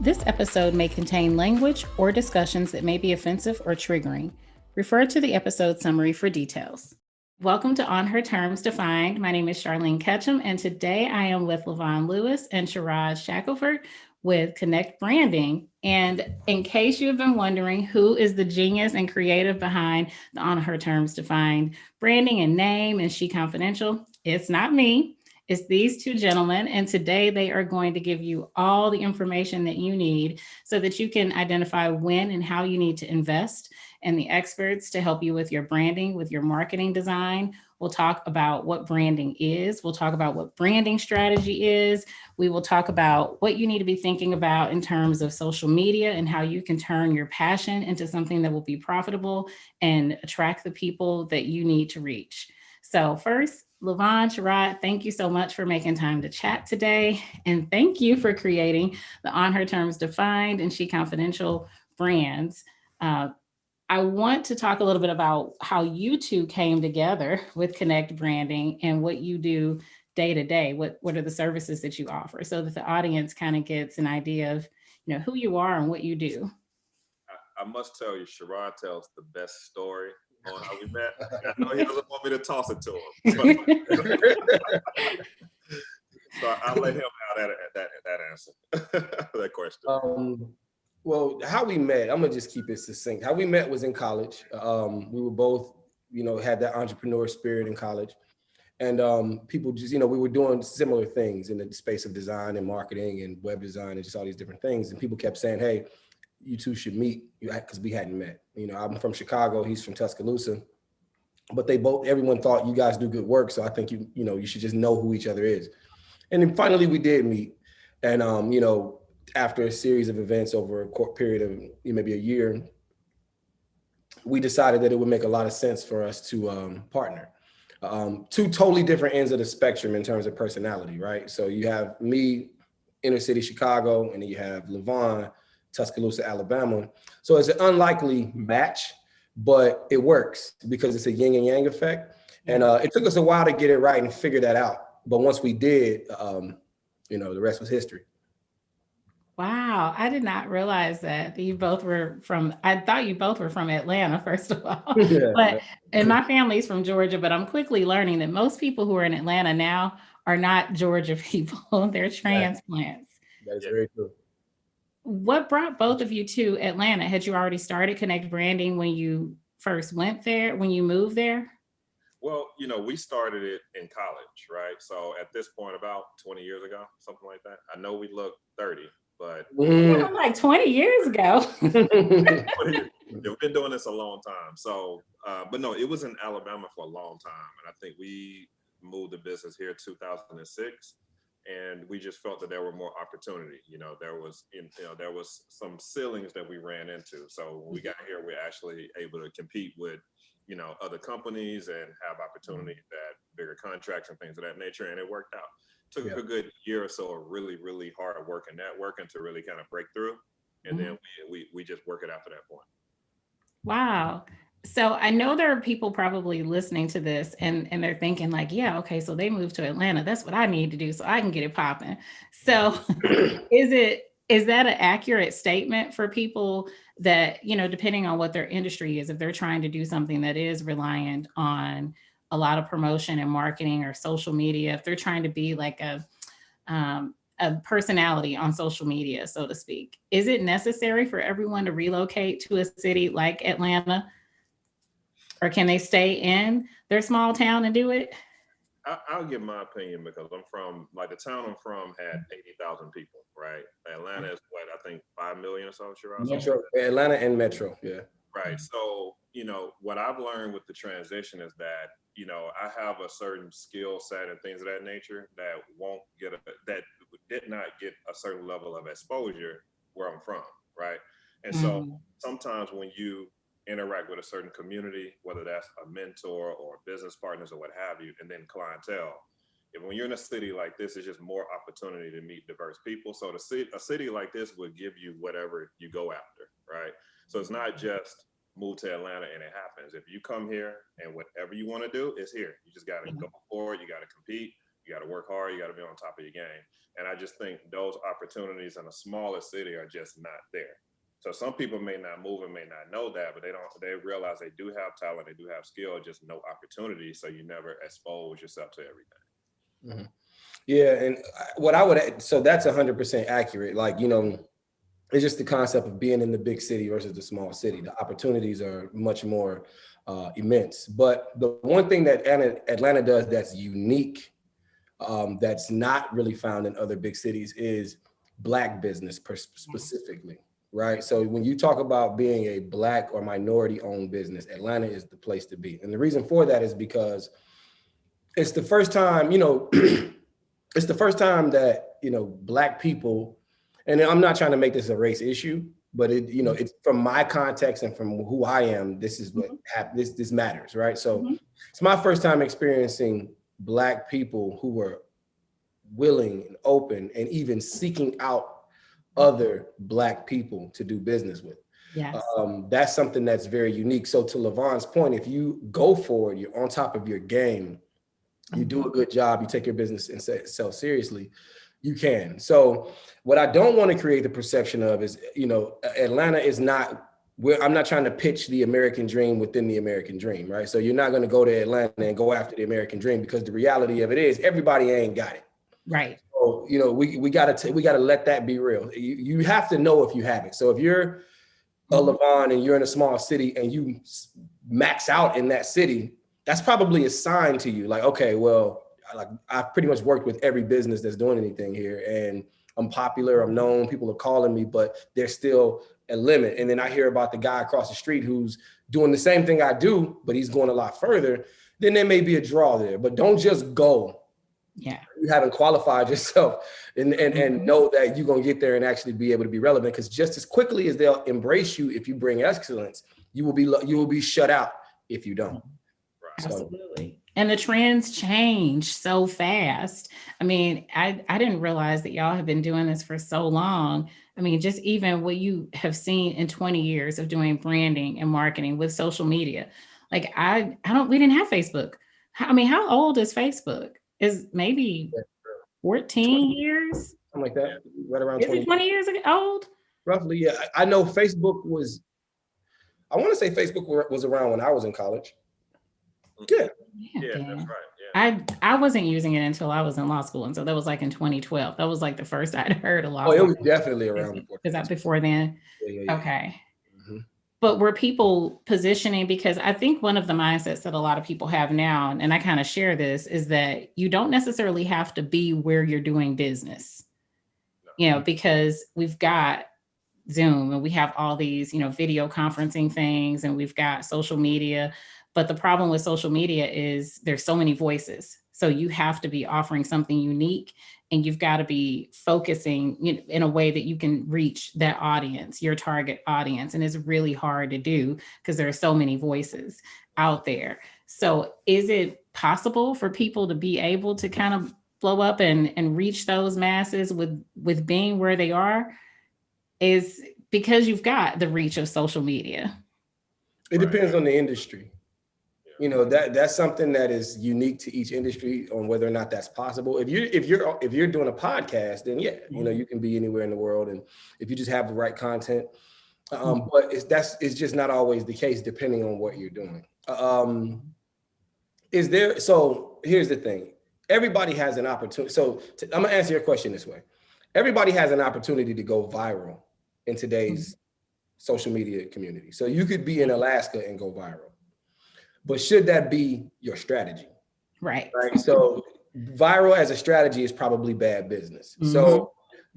This episode may contain language or discussions that may be offensive or triggering. Refer to the episode summary for details. Welcome to On Her Terms Defined. My name is Charlene Ketchum, and today I am with LaVon Lewis and Sherrod Shackelford with Connect Branding. And in case you've been wondering who is the genius and creative behind the On Her Terms Defined branding and name and SheConfidential, it's not me. It's these two gentlemen, and today they are going to give you all the information that you need so that you can identify when and how you need to invest in the experts to help you with your branding, with your marketing design. We'll talk about what branding is. We'll talk about what branding strategy is. We will talk about what you need to be thinking about in terms of social media and how you can turn your passion into something that will be profitable and attract the people that you need to reach. So first, LaVon, Sherrod, thank you so much for making time to chat today. And thank you for creating the On Her Terms Defined and SheConfidential brands. I want to talk a little bit about how you two came together with Connect Branding and what you do day to day. What are the services that you offer so that the audience kind of gets an idea of, who you are and what you do. I must tell you, Sherrod tells the best story on how we met. I know he doesn't want me to toss it to him. So I'll let him have that answer, that question. Well, how we met, I'm gonna just keep it succinct. How we met was in college. We were both, had that entrepreneur spirit in college. And people just, we were doing similar things in the space of design and marketing and web design and just all these different things. And people kept saying, hey, you two should meet, because we hadn't met. I'm from Chicago, he's from Tuscaloosa. But everyone thought you guys do good work. So I think you should just know who each other is. And then finally we did meet. And, after a series of events over a period of maybe a year, we decided that it would make a lot of sense for us to partner. Two totally different ends of the spectrum in terms of personality, right? So you have me, inner city Chicago, and then you have LaVon, Tuscaloosa, Alabama. So it's an unlikely match, but it works because it's a yin and yang effect. And it took us a while to get it right and figure that out. But once we did, the rest was history. Wow, I did not realize that you both were I thought you both were from Atlanta, first of all. Yeah. And my family's from Georgia, but I'm quickly learning that most people who are in Atlanta now are not Georgia people. They're transplants. That is very true. What brought both of you to Atlanta? Had you already started Connect Branding when you first went there, when you moved there? Well, we started it in college, right? So at this point, about 20 years ago, something like that. I know we look 30, but like 20 years ago. We've been doing this a long time. So, but no, it was in Alabama for a long time. And I think we moved the business here in 2006. And we just felt that there were more opportunity. There was some ceilings that we ran into. So when we got here, we're actually able to compete with, other companies and have opportunity at bigger contracts and things of that nature. And it worked out. Took a good year or so of really, really hard work and networking to really kind of break through. And then we just work it after that point. Wow. So I know there are people probably listening to this and they're thinking like, yeah, okay, so they moved to Atlanta. That's what I need to do so I can get it popping. So is that an accurate statement for people that, depending on what their industry is, if they're trying to do something that is reliant on a lot of promotion and marketing or social media, if they're trying to be like a personality on social media, so to speak, is it necessary for everyone to relocate to a city like Atlanta? Or can they stay in their small town and do it? I'll give my opinion because I'm from, the town I'm from had 80,000 people, right? Atlanta is what, I think 5 million or so, Metro, Atlanta and Metro, yeah. Right. So, what I've learned with the transition is that, I have a certain skill set and things of that nature that that did not get a certain level of exposure where I'm from, right? And so sometimes when you interact with a certain community, whether that's a mentor or business partners or what have you, and then clientele. When you're in a city like this, it's just more opportunity to meet diverse people. So a city like this would give you whatever you go after, right? So it's not just move to Atlanta and it happens. If you come here and whatever you want to do is here. You just got to go for it. You got to compete. You got to work hard. You got to be on top of your game. And I just think those opportunities in a smaller city are just not there. So some people may not move and may not know that, but they realize they do have talent, they do have skill, just no opportunity. So you never expose yourself to everything. Mm-hmm. Yeah. And what I would, so that's 100% accurate. Like, you know, it's just the concept of being in the big city versus the small city. The opportunities are much more immense. But the one thing that Atlanta does that's unique, that's not really found in other big cities, is Black business specifically, right? So when you talk about being a Black or minority owned business, Atlanta is the place to be. And the reason for that is because it's the first time, you know, it's the first time that, you know, Black people, and I'm not trying to make this a race issue, but it, you know, it's from my context and from who I am, this is what this matters, right? So it's my first time experiencing Black people who were willing and open and even seeking out other Black people to do business with. Yes. That's something that's very unique. So to LaVon's point, if you go for it, you're on top of your game, you do a good job, you take your business and self seriously, you can. So what I don't want to create the perception of is, you know, Atlanta is not, I'm not trying to pitch the American dream within the American dream, right? So you're not going to go to Atlanta and go after the American dream, because the reality of it is everybody ain't got it. Right. So, you know, we gotta let that be real. You have to know if you have it. So if you're a LaVon and you're in a small city and you max out in that city, that's probably a sign to you, like, okay, well, like I've pretty much worked with every business that's doing anything here, and I'm popular, I'm known, people are calling me, but there's still a limit. And then I hear about the guy across the street who's doing the same thing I do, but he's going a lot further. Then there may be a draw there, but don't just go. Yeah. You haven't qualified yourself and know that you're going to get there and actually be able to be relevant, because just as quickly as they'll embrace you if you bring excellence, you will be shut out if you don't. Absolutely. So. And the trends change so fast. I mean, I didn't realize that y'all have been doing this for so long. I mean, just even what you have seen in 20 years of doing branding and marketing with social media. Like we didn't have Facebook. I mean, how old is Facebook? Is maybe 14 years? Something like that, right around 20. Is it 20 years old? Roughly, yeah. I know Facebook was, I want to say Facebook was around when I was in college. Yeah, that's right. Yeah. I wasn't using it until I was in law school. And so that was like in 2012. That was like the first I'd heard of law school. It was definitely around before. Is that before then? Yeah. Okay. But were people positioning, because I think one of the mindsets that a lot of people have now, and I kind of share this, is that you don't necessarily have to be where you're doing business, you know, because we've got Zoom and we have all these, you know, video conferencing things, and we've got social media. But the problem with social media is there's so many voices. So you have to be offering something unique, and you've got to be focusing in a way that you can reach that audience, your target audience. And it's really hard to do because there are so many voices out there. So is it possible for people to be able to kind of blow up and reach those masses with being where they are? Is because you've got the reach of social media? It depends on the industry. You know, that's something that is unique to each industry on whether or not that's possible. If you're doing a podcast, then yeah, you know, you can be anywhere in the world, and if you just have the right content. But it's just not always the case depending on what you're doing. So here's the thing. Everybody has an opportunity. So I'm gonna answer your question this way. Everybody has an opportunity to go viral in today's social media community. So you could be in Alaska and go viral. But should that be your strategy? Right. So viral as a strategy is probably bad business. So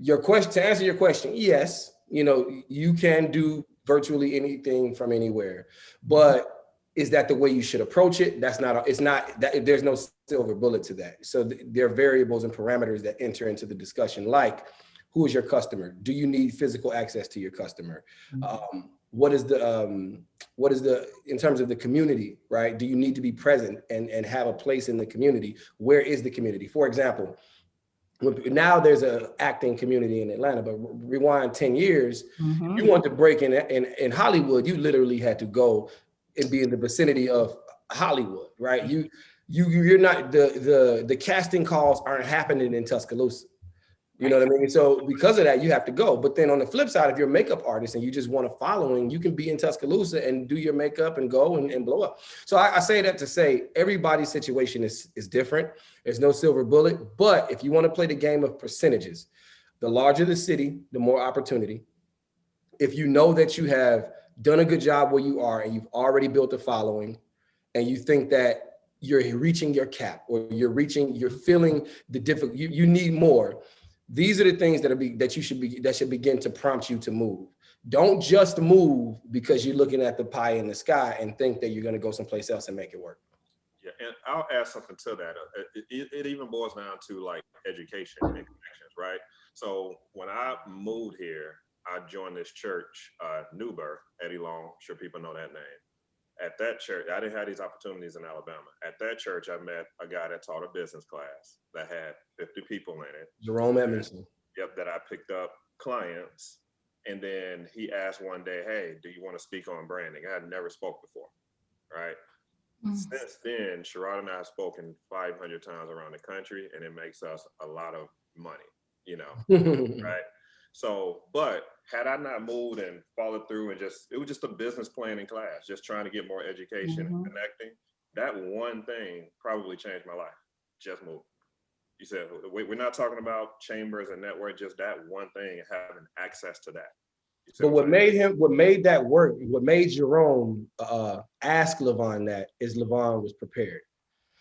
to answer your question, yes, you know, you can do virtually anything from anywhere, but is that the way you should approach it? There's no silver bullet to that. So there are variables and parameters that enter into the discussion, like who is your customer? Do you need physical access to your customer? What is the in terms of the community, right? Do you need to be present and have a place in the community? Where is the community? For example, now there's an acting community in Atlanta, but rewind 10 years, you want to break in Hollywood, you literally had to go and be in the vicinity of Hollywood, right? you're not, the casting calls aren't happening in Tuscaloosa. You know what I mean? So because of that, you have to go. But then on the flip side, if you're a makeup artist and you just want a following, you can be in Tuscaloosa and do your makeup and go and blow up. So I say that to say everybody's situation is different. There's no silver bullet. But if you want to play the game of percentages, the larger the city, the more opportunity. If you know that you have done a good job where you are and you've already built a following, and you think that you're reaching your cap or you're feeling the difficult, you need more. These are the things that should begin to prompt you to move. Don't just move because you're looking at the pie in the sky and think that you're going to go someplace else and make it work. Yeah, and I'll add something to that. It even boils down to like education and connections, right? So when I moved here, I joined this church, New Birth, Eddie Long. I'm sure people know that name. At that church, I didn't have these opportunities in Alabama. At that church, I met a guy that taught a business class that had 50 people in it. Jerome Edmondson. Yep, that I picked up clients. And then he asked one day, hey, do you want to speak on branding? I had never spoke before, right? Since then, Sherrod and I have spoken 500 times around the country, and it makes us a lot of money, you know, right? So, but had I not moved and followed through and it was just a business planning class, just trying to get more education and connecting, that one thing probably changed my life. Just move. You said, we're not talking about chambers and network, just that one thing and having access to that. But what made that work, what made Jerome ask LaVon that is LaVon was prepared.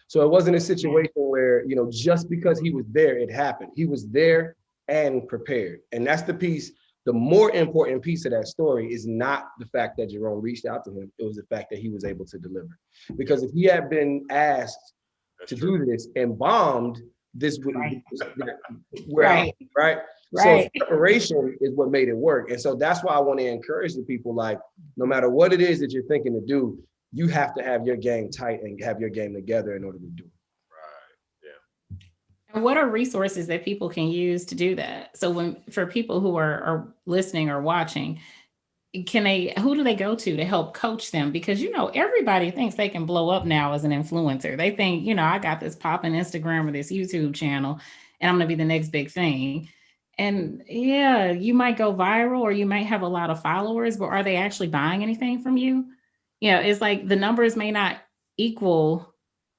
So it wasn't a situation where, you know, just because he was there, it happened. He was there and prepared. And that's the piece. The more important piece of that story is not the fact that Jerome reached out to him. It was the fact that he was able to deliver. Because if he had been asked to do this and bombed, this would right. So preparation is what made it work. And so that's why I want to encourage the people, like, no matter what it is that you're thinking to do, you have to have your game tight and have your game together in order to do it. And what are resources that people can use to do that? So for people who are listening or watching, who do they go to help coach them? Because, you know, everybody thinks they can blow up now as an influencer. They think, you know, I got this popping Instagram or this YouTube channel and I'm going to be the next big thing. And yeah, you might go viral or you might have a lot of followers, but are they actually buying anything from you? You know, it's like the numbers may not equal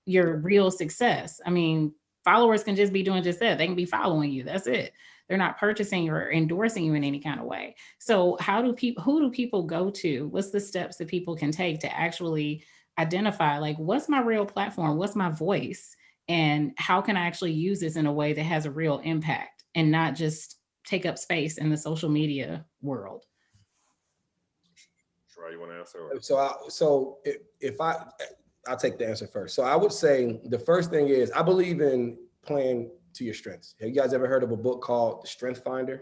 your real success. I mean, followers can just be doing just that. They can be following you. That's it. They're not purchasing or endorsing you in any kind of way. So who do people go to? What's the steps that people can take to actually identify, like, what's my real platform? What's my voice? And how can I actually use this in a way that has a real impact and not just take up space in the social media world? Sure, you want to answer? I'll take the answer first. So I would say the first thing is I believe in playing to your strengths. Have you guys ever heard of a book called Strengthsfinder?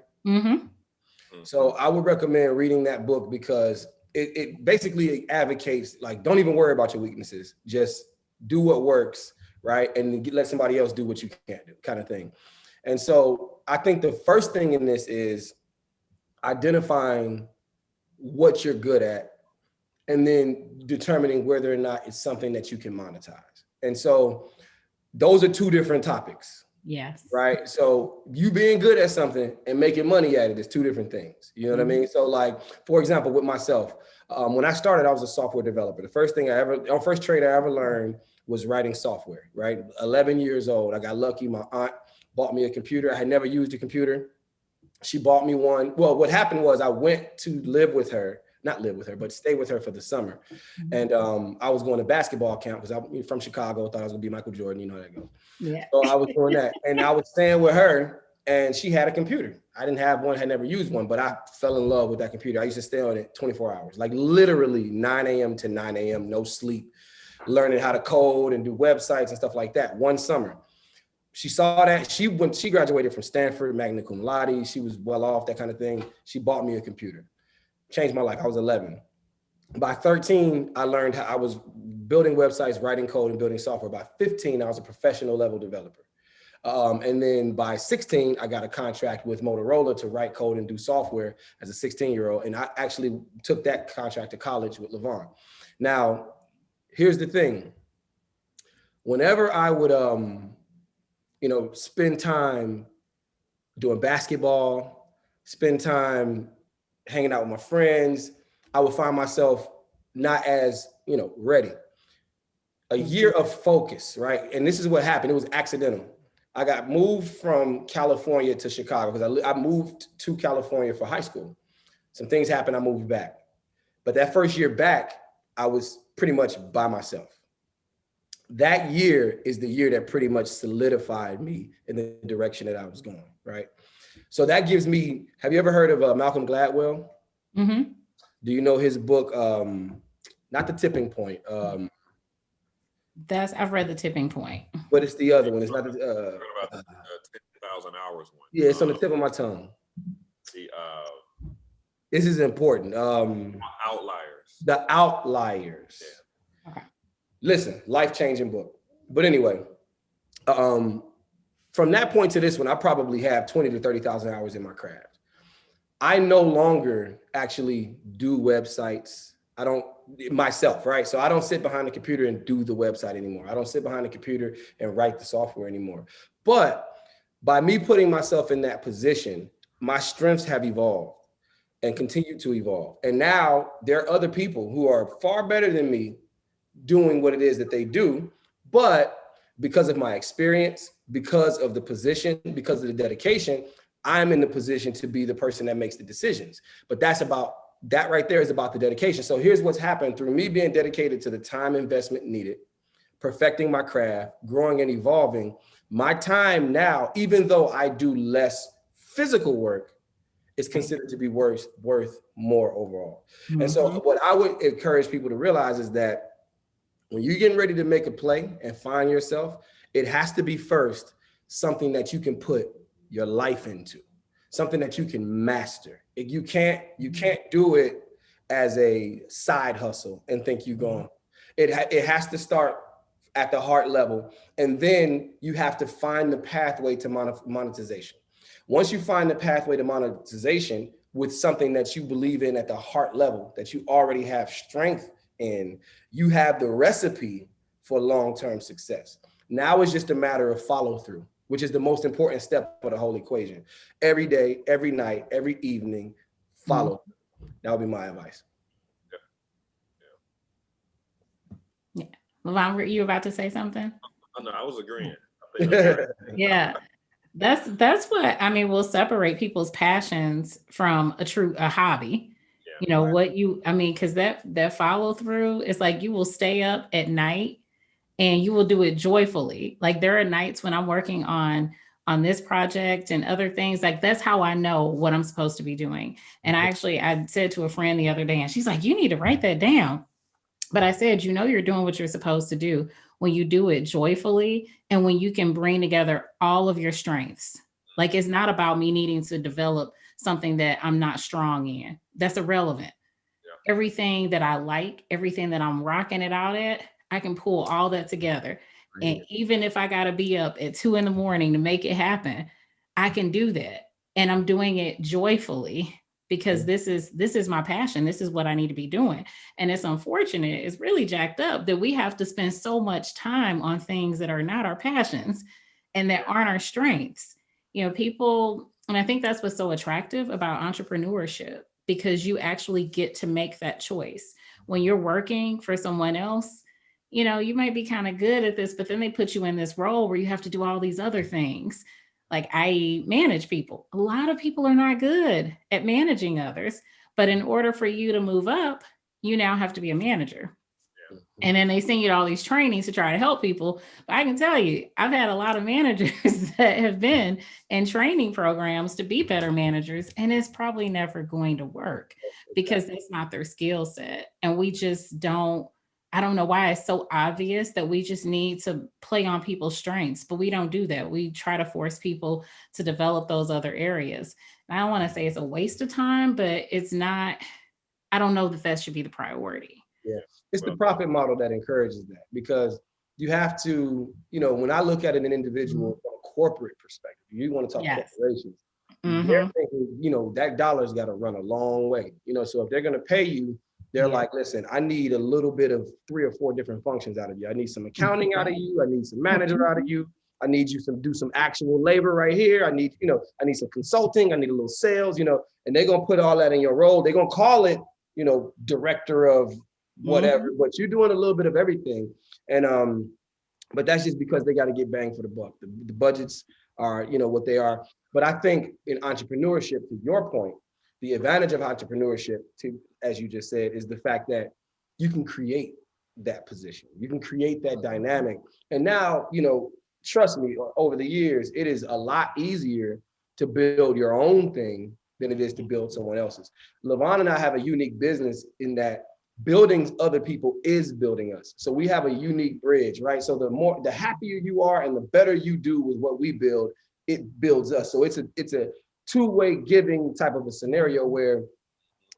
So I would recommend reading that book because it basically advocates, like, don't even worry about your weaknesses. Just do what works, right? And let somebody else do what you can't do, kind of thing. And so I think the first thing in this is identifying what you're good at and then determining whether or not it's something that you can monetize. And so those are two different topics. Yes. Right. So you being good at something and making money at it is two different things. You know what I mean? So, like, for example, with myself, when I started, I was a software developer. The first trade I ever learned was writing software, right? 11 years old. I got lucky. My aunt bought me a computer. I had never used a computer. She bought me one. Well, what happened was I went to but stay with her for the summer. And I was going to basketball camp because I'm from Chicago. I thought I was gonna be Michael Jordan. You know how that goes. Yeah. So I was doing that. And I was staying with her and she had a computer. I didn't have one, had never used one, but I fell in love with that computer. I used to stay on it 24 hours, like literally 9 a.m. to 9 a.m., no sleep, learning how to code and do websites and stuff like that. One summer, she saw that. She graduated from Stanford, magna cum laude. She was well off, that kind of thing. She bought me a computer. Changed my life. I was 11. By 13, I learned how I was building websites, writing code, and building software. By 15, I was a professional level developer. And then by 16, I got a contract with Motorola to write code and do software as a 16-year-old. And I actually took that contract to college with LaVon. Now, here's the thing. whenever I would, spend time doing basketball, spend time hanging out with my friends, I would find myself not as, ready. A year of focus, right? And this is what happened. It was accidental. I got moved from California to Chicago because I moved to California for high school. Some things happened, I moved back. But that first year back, I was pretty much by myself. That year is the year that pretty much solidified me in the direction that I was going, right? So that gives me, have you ever heard of Malcolm Gladwell? Mm-hmm. Do you know his book, not The Tipping Point? I've read The Tipping Point. But it's the other one. It's not the, about the 10,000 hours one. Yeah, it's on the tip of my tongue. This is important. Outliers. The Outliers. Yeah. Okay. Listen, life-changing book. But anyway, from that point to this one, I probably have 20 to 30,000 hours in my craft. I no longer actually do websites. I don't myself, right? So I don't sit behind the computer and do the website anymore. I don't sit behind the computer and write the software anymore. But by me putting myself in that position, my strengths have evolved and continue to evolve. And now there are other people who are far better than me doing what it is that they do. But because of my experience, because of the position, because of the dedication, I'm in the position to be the person that makes the decisions. But that right there is about the dedication. So here's what's happened through me being dedicated to the time investment needed, perfecting my craft, growing and evolving. My time now, even though I do less physical work, is considered to be worth more overall. Mm-hmm. And so what I would encourage people to realize is that when you're getting ready to make a play and find yourself, it has to be first something that you can put your life into, something that you can master. You can't do it as a side hustle and think you're going. It has to start at the heart level, and then you have to find the pathway to monetization. Once you find the pathway to monetization with something that you believe in at the heart level, that you already have strength in, you have the recipe for long-term success. Now it's just a matter of follow through, which is the most important step for the whole equation. Every day, every night, every evening, follow. That would be my advice. Yeah. LaVon, were you about to say something? Oh, no, I was agreeing. Yeah. That's what will separate people's passions from a hobby. Yeah, because that follow through is like you will stay up at night and you will do it joyfully. Like there are nights when I'm working on this project and other things, like that's how I know what I'm supposed to be doing. And I said to a friend the other day, and she's like, you need to write that down. But I said, you're doing what you're supposed to do when you do it joyfully and when you can bring together all of your strengths. Like it's not about me needing to develop something that I'm not strong in. That's irrelevant. Yeah. Everything that I like, everything that I'm rocking it out at, I can pull all that together. Right. And even if I got to be up at 2 a.m. to make it happen, I can do that. And I'm doing it joyfully because this is my passion. This is what I need to be doing. And it's unfortunate. It's really jacked up that we have to spend so much time on things that are not our passions and that aren't our strengths. People, and I think that's what's so attractive about entrepreneurship, because you actually get to make that choice. When you're working for someone else, you might be kind of good at this, but then they put you in this role where you have to do all these other things. Like I manage people. A lot of people are not good at managing others, but in order for you to move up, you now have to be a manager. Yeah. And then they send you to all these trainings to try to help people. But I can tell you, I've had a lot of managers that have been in training programs to be better managers, and it's probably never going to work because that's not their skill set. And we just I don't know why it's so obvious that we just need to play on people's strengths, but we don't do that. We try to force people to develop those other areas. And I don't want to say it's a waste of time, but it's not, I don't know that should be the priority. Yeah, it's the profit model that encourages that, because you have to, when I look at an individual from a corporate perspective, you want to talk corporations, they're thinking, that dollar's got to run a long way, so if they're going to pay you They're like, listen, I need a little bit of 3 or 4 different functions out of you. I need some accounting out of you. I need some manager out of you. I need you to do some actual labor right here. I need some consulting. I need a little sales, and they're going to put all that in your role. They're going to call it, director of whatever, but you're doing a little bit of everything. And, but that's just because they got to get bang for the buck. The budgets are, what they are. But I think in entrepreneurship, to your point, the advantage of entrepreneurship, as you just said, is the fact that you can create that position. You can create that dynamic. And now, trust me, over the years, it is a lot easier to build your own thing than it is to build someone else's. LaVon and I have a unique business in that building other people is building us. So we have a unique bridge, right? So the happier you are and the better you do with what we build, it builds us. So it's a two-way giving type of a scenario where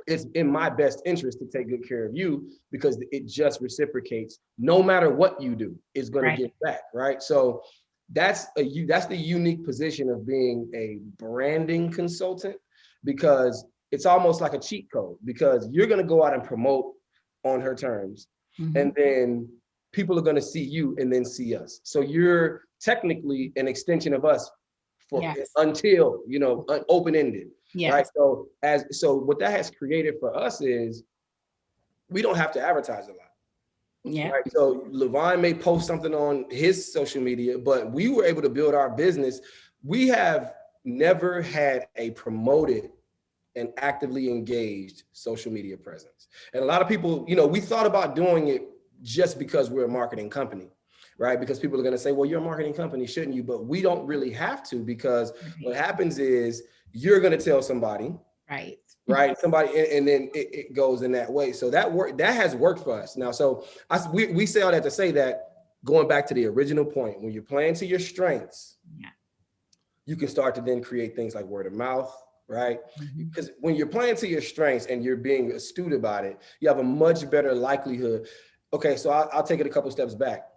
it's in my best interest to take good care of you because it just reciprocates. No matter what you do, it's going to get back, right? So that's the unique position of being a branding consultant, because it's almost like a cheat code, because you're going to go out and promote on her terms, and then people are going to see you and then see us. So you're technically an extension of us until, open-ended. Right. So what that has created for us is we don't have to advertise a lot. Yeah. Right. So LaVon may post something on his social media, but we were able to build our business. We have never had a promoted and actively engaged social media presence. And a lot of people, we thought about doing it just because we're a marketing company, right? Because people are going to say, well, you're a marketing company, shouldn't you? But we don't really have to, because what happens is you're going to tell somebody, right? Somebody, and then it goes in that way. So that has worked for us. Now, so we say all that to say that, going back to the original point, when you're playing to your strengths, you can start to then create things like word of mouth, right? Because when you're playing to your strengths and you're being astute about it, you have a much better likelihood. Okay, so I'll take it a couple steps back.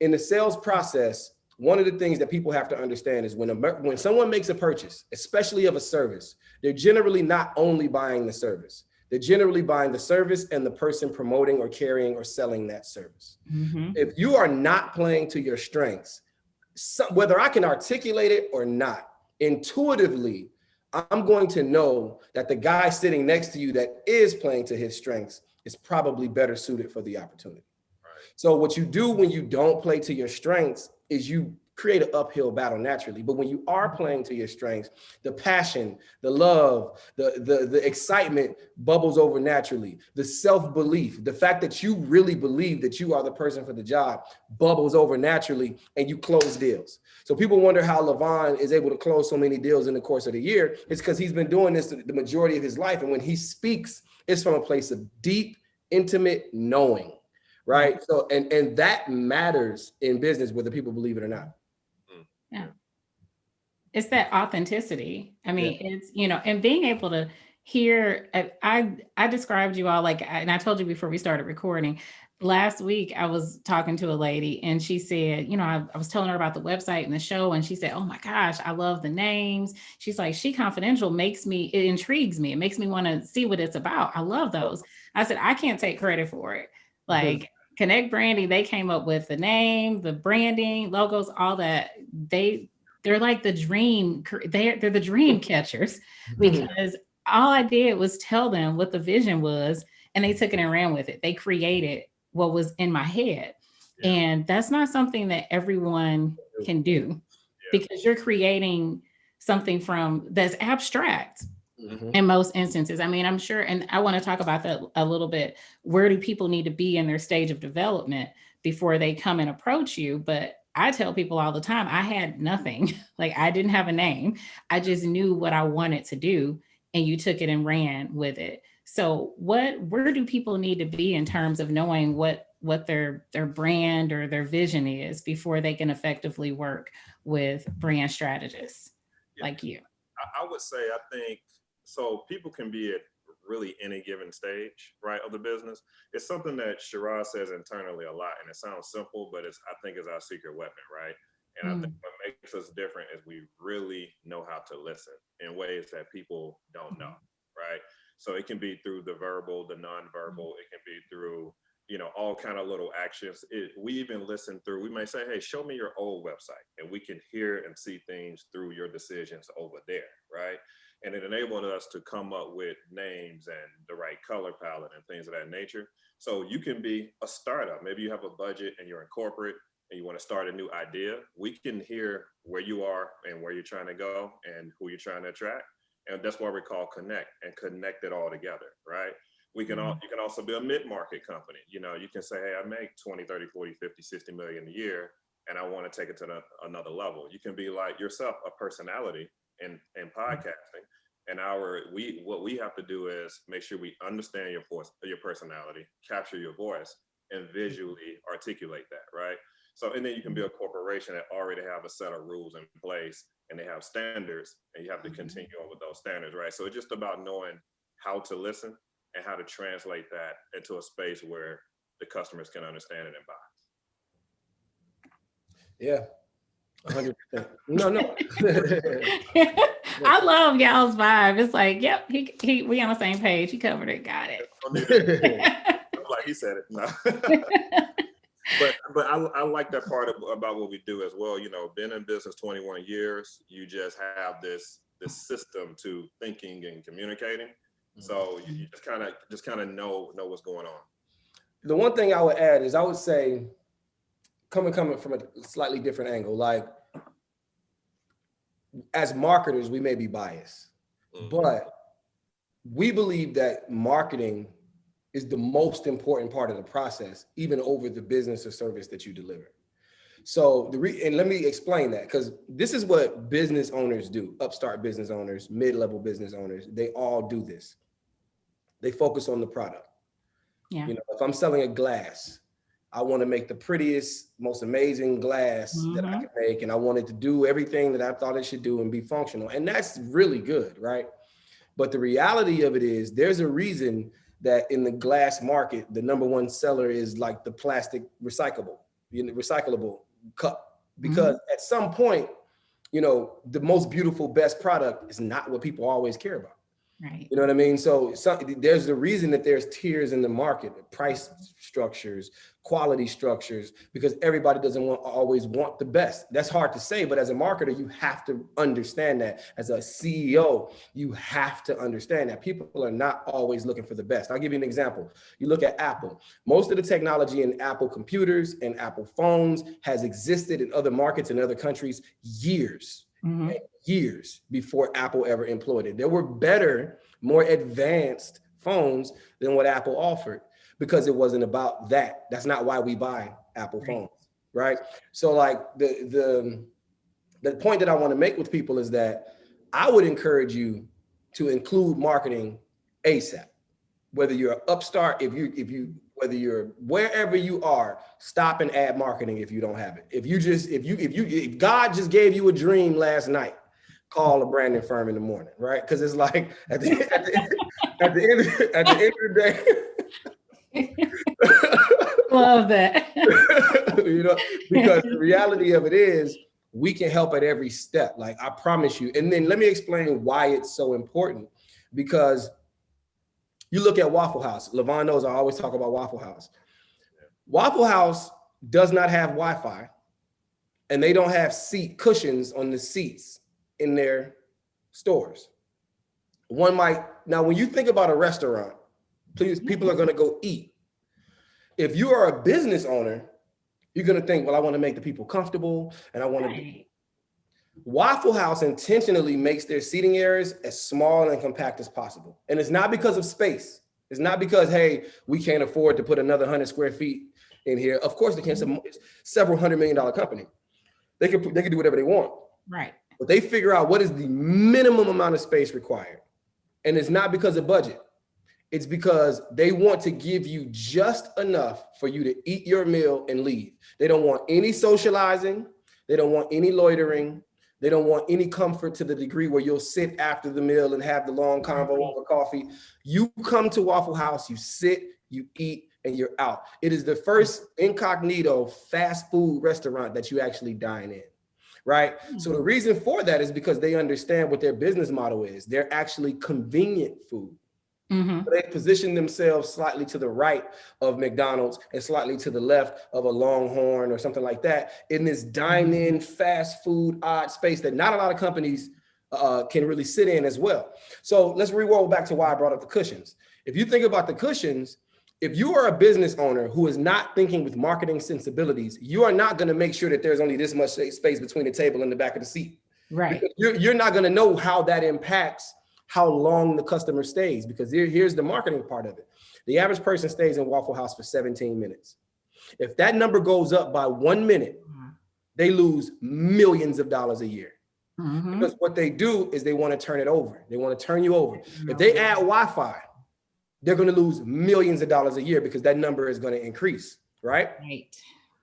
In the sales process, one of the things that people have to understand is when someone makes a purchase, especially of a service, they're generally not only buying the service. They're generally buying the service and the person promoting or carrying or selling that service. If you are not playing to your strengths, whether I can articulate it or not, intuitively, I'm going to know that the guy sitting next to you that is playing to his strengths is probably better suited for the opportunity. So what you do when you don't play to your strengths is you create an uphill battle naturally. But when you are playing to your strengths, the passion, the love, the excitement bubbles over naturally. The self-belief, the fact that you really believe that you are the person for the job bubbles over naturally, and you close deals. So people wonder how LaVon is able to close so many deals in the course of the year. It's because he's been doing this the majority of his life. And when he speaks, it's from a place of deep, intimate knowing. Right. So, and that matters in business, whether people believe it or not. Yeah. It's that authenticity. I mean, it's, and being able to hear, I described you all and I told you before we started recording, last week, I was talking to a lady and she said, I was telling her about the website and the show. And she said, oh my gosh, I love the names. She's like, SheConfidential it intrigues me. It makes me want to see what it's about. I love those. I said, I can't take credit for it. Like Connect Branding, they came up with the name, the branding, logos, all that. They're like the dream. They're the dream catchers, because all I did was tell them what the vision was, and they took it and ran with it. They created what was in my head. And that's not something that everyone can do, because you're creating something that's abstract. In most instances. I mean, I'm sure, and I want to talk about that a little bit. Where do people need to be in their stage of development before they come and approach you? But I tell people all the time, I had nothing. Like, I didn't have a name. I just knew what I wanted to do, and you took it and ran with it. So where do people need to be in terms of knowing what their brand or their vision is before they can effectively work with brand strategists like you? I would say, I think, so people can be at really any given stage, right, of the business. It's something that Sherrod says internally a lot, and it sounds simple, but I think it's our secret weapon, right? And I think what makes us different is we really know how to listen in ways that people don't know, right? So it can be through the verbal, the nonverbal. It can be through, all kind of little actions. We even listen through, we may say, hey, show me your old website, and we can hear and see things through your decisions over there, right? And it enabled us to come up with names and the right color palette and things of that nature. So you can be a startup. Maybe you have a budget and you're in corporate and you want to start a new idea. We can hear where you are and where you're trying to go and who you're trying to attract. And that's why we call connect and connect it all together, right? You can also be a mid-market company. You can say, hey, I make 20, 30, 40, 50, 60 million a year, and I want to take it to another level. You can be like yourself, a personality in podcasting. And what we have to do is make sure we understand your personality, capture your voice, and visually articulate that, right? So, and then you can be a corporation that already have a set of rules in place, and they have standards, and you have to continue on with those standards, right? So it's just about knowing how to listen and how to translate that into a space where the customers can understand it and buy. Yeah, 100%. No. I love y'all's vibe. It's like, yep, we on the same page. He covered it. Got it. Like he said it. No. But I like that part about what we do as well. Been in business 21 years, you just have this system to thinking and communicating. So you just kind of know what's going on. The one thing I would add is I would say, coming from a slightly different angle, like as marketers, we may be biased, but we believe that marketing is the most important part of the process, even over the business or service that you deliver. So and let me explain that, because this is what business owners do, upstart business owners, mid-level business owners, they all do this. They focus on the product. Yeah. If I'm selling a glass, I want to make the prettiest, most amazing glass that I can make, and I want it to do everything that I thought it should do and be functional. And that's really good, right? But the reality of it is there's a reason that in the glass market, the number one seller is like the plastic recyclable cup. Because at some point, the most beautiful, best product is not what people always care about. Right. You know what I mean? So there's the reason that there's tiers in the market, price structures, quality structures, because everybody doesn't always want the best. That's hard to say, but as a marketer, you have to understand that. As a CEO, you have to understand that people are not always looking for the best. I'll give you an example. You look at Apple. Most of the technology in Apple computers and Apple phones has existed in other markets in other countries years. Years before Apple ever employed it. There were better, more advanced phones than what Apple offered, because it wasn't about that. That's not why we buy Apple phones, right? So like the point that I want to make with people is that I would encourage you to include marketing ASAP. Whether you're an upstart, whether you're wherever you are, stop and add marketing if you don't have it. If God just gave you a dream last night, call a branding firm in the morning, right? Because it's like at the end of the day. Love that. Because the reality of it is we can help at every step. Like I promise you. And then let me explain why it's so important. Because you look at Waffle House. LaVon knows I always talk about Waffle House. Waffle House does not have Wi-Fi, and they don't have seat cushions on the seats in their stores. Now when you think about a restaurant, people are going to go eat. If you are a business owner, you're going to think, well, I want to make the people comfortable, and I want to. Waffle House intentionally makes their seating areas as small and compact as possible. And it's not because of space. It's not because, hey, we can't afford to put another 100 square feet in here. Of course they can't. It's several $100 million company. They can do whatever they want. Right. But they figure out what is the minimum amount of space required. And it's not because of budget. It's because they want to give you just enough for you to eat your meal and leave. They don't want any socializing. They don't want any loitering. They don't want any comfort to the degree where you'll sit after the meal and have the long convo over coffee. You come to Waffle House, you sit, you eat, and you're out. It is the first incognito fast food restaurant that you actually dine in, right? So the reason for that is because they understand what their business model is. They're actually convenient food. They position themselves slightly to the right of McDonald's and slightly to the left of a Longhorn or something like that in this dine-in fast food odd space that not a lot of companies can really sit in as well. So let's reroll back to why I brought up the cushions. If you think about the cushions, if you are a business owner who is not thinking with marketing sensibilities, you are not going to make sure that there's only this much space between the table and the back of the seat. Right. Because you're not going to know how that impacts how long the customer stays, because here's the marketing part of it. The average person stays in Waffle House for 17 minutes. If that number goes up by 1 minute, they lose millions of dollars a year. Because what they do is they want to turn it over. They want to turn you over. If they add Wi-Fi, they're going to lose millions of dollars a year because that number is going to increase, right? Right.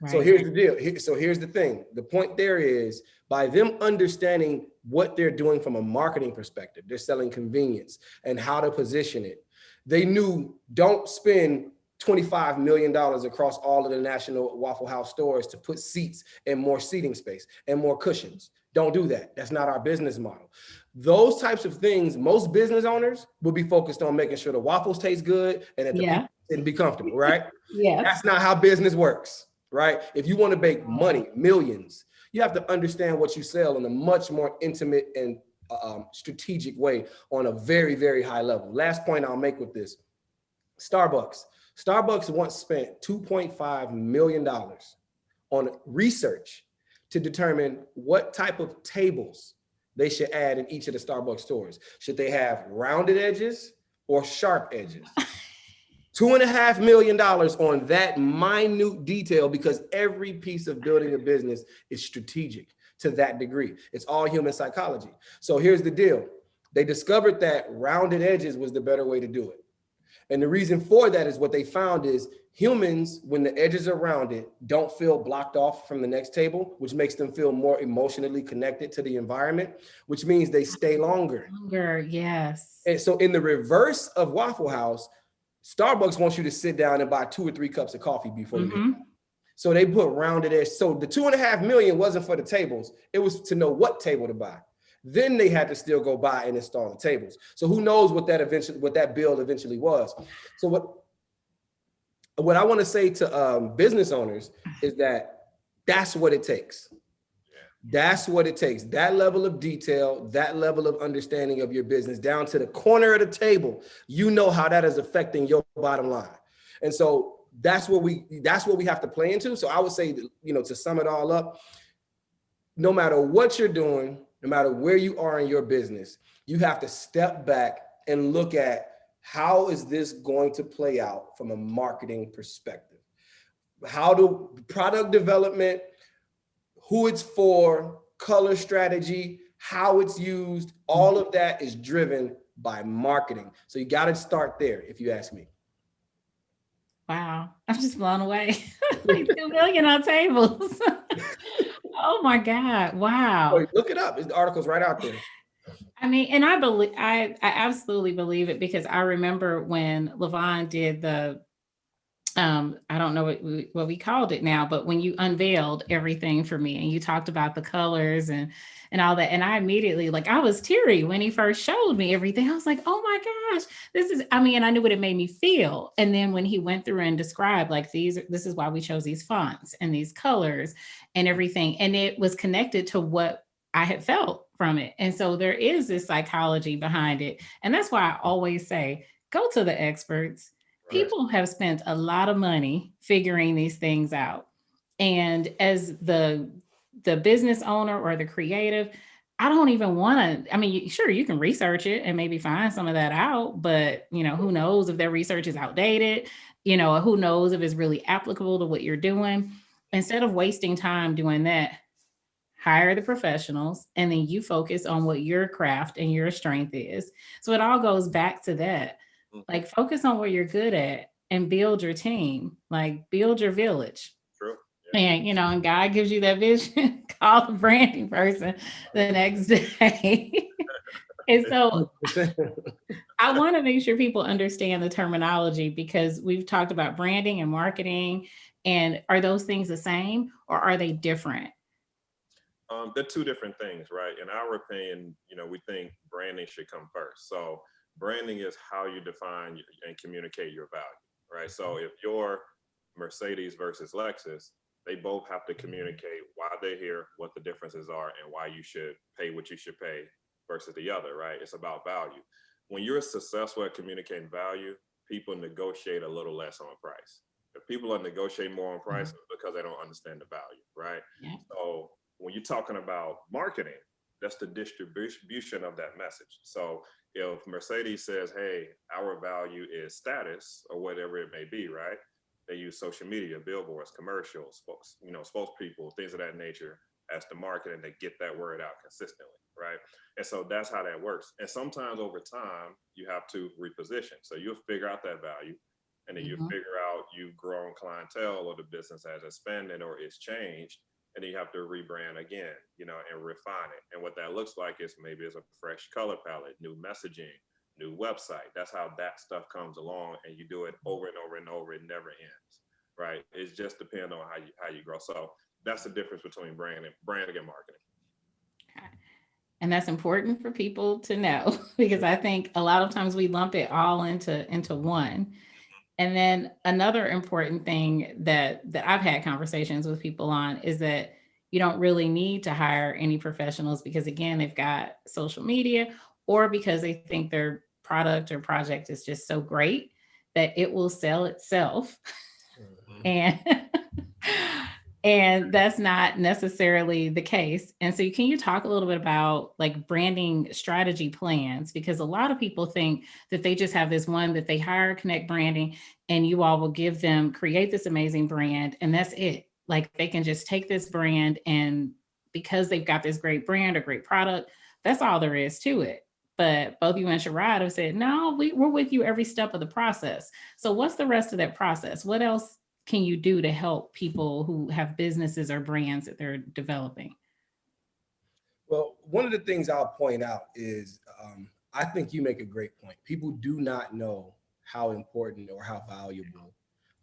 So here's the deal. So here's the thing. The point there is, by them understanding what they're doing from a marketing perspective, they're selling convenience and how to position it. They knew, don't spend $25 million across all of the national Waffle House stores to put seats and more seating space and more cushions. Don't do that. That's not our business model. Those types of things, most business owners will be focused on making sure the waffles taste good and that the people can be comfortable, right? That's not how business works, right? If you want to make money, millions, you have to understand what you sell in a much more intimate and strategic way on a very, very high level. Last point I'll make with this, Starbucks. Starbucks once spent $2.5 million on research to determine what type of tables they should add in each of the Starbucks stores. Should they have rounded edges or sharp edges? $2.5 million on that minute detail, because every piece of building a business is strategic to that degree. It's all human psychology. So here's the deal. They discovered that rounded edges was the better way to do it. And the reason for that is what they found is humans, when the edges are rounded, don't feel blocked off from the next table, which makes them feel more emotionally connected to the environment, which means they stay longer. Yes. And so in the reverse of Waffle House, Starbucks wants you to sit down and buy 2 or 3 cups of coffee before you get. So they put rounded edge. So the $2.5 million wasn't for the tables. It was to know what table to buy. Then they had to still go buy and install the tables. So who knows what that build eventually was. So what I want to say to business owners is that that's what it takes. That's what it takes. That level of detail, that level of understanding of your business down to the corner of the table, you know how that is affecting your bottom line. And so that's what we have to play into. So I would say, to sum it all up, no matter what you're doing, no matter where you are in your business, you have to step back and look at, how is this going to play out from a marketing perspective? How do product development, who it's for, color strategy, how it's used, all of that is driven by marketing. So you got to start there, if you ask me. Wow, I'm just blown away. Like 2 million on tables. Oh my God. Wow. Look it up. The article's right out there. I mean, and I absolutely believe it, because I remember when LaVon did the, I don't know what we called it now, but when you unveiled everything for me and you talked about the colors and all that, and I immediately, I was teary when he first showed me everything. I was like, oh my gosh, I knew what it made me feel. And then when he went through and described, this is why we chose these fonts and these colors and everything. And it was connected to what I had felt from it. And so there is this psychology behind it. And that's why I always say, go to the experts. People have spent a lot of money figuring these things out. And as the business owner or the creative, I don't even want to, sure, you can research it and maybe find some of that out, but who knows if their research is outdated, who knows if it's really applicable to what you're doing. Instead of wasting time doing that, hire the professionals, and then you focus on what your craft and your strength is. So it all goes back to that. Focus on what you're good at and build your team, build your village. True. Yeah. And, and God gives you that vision, call the branding person the next day. And so I want to make sure people understand the terminology, because we've talked about branding and marketing. And are those things the same, or are they different? They're 2 different things, right? In our opinion, we think branding should come first. So Branding is how you define and communicate your value, right? So if you're Mercedes versus Lexus, they both have to communicate why they're here, what the differences are, and why you should pay what you should pay versus the other, right? It's about value. When you're successful at communicating value, people negotiate a little less on price. If people are negotiating more on price, it's because they don't understand the value, right? Yeah. So when you're talking about marketing, that's the distribution of that message. So if Mercedes says, hey, our value is status or whatever it may be, right? They use social media, billboards, commercials, spokespeople, things of that nature as the marketing to get that word out consistently, right? And so that's how that works. And sometimes over time, you have to reposition. So you'll figure out that value, and then you figure out you've grown clientele or the business has expanded or it's changed, and then you have to rebrand again, and refine it. And what that looks like is maybe it's a fresh color palette, new messaging, new website. That's how that stuff comes along, and you do it over and over and over. It never ends, right? It just depends on how you grow. So that's the difference between branding and marketing. Okay. And that's important for people to know, because I think a lot of times we lump it all into one. And then another important thing that I've had conversations with people on is that you don't really need to hire any professionals, because again, they've got social media, or because they think their product or project is just so great that it will sell itself. And that's not necessarily the case. And so can you talk a little bit about like branding strategy plans? Because a lot of people think that they just have this one that they hire Connect Branding, and you all will create this amazing brand, and that's it. Like they can just take this brand, and because they've got this great brand or great product, that's all there is to it. But both you and Sherrod have said, no, we're with you every step of the process. So what's the rest of that process? What else can you do to help people who have businesses or brands that they're developing? Well, one of the things I'll point out is I think you make a great point. People do not know how important or how valuable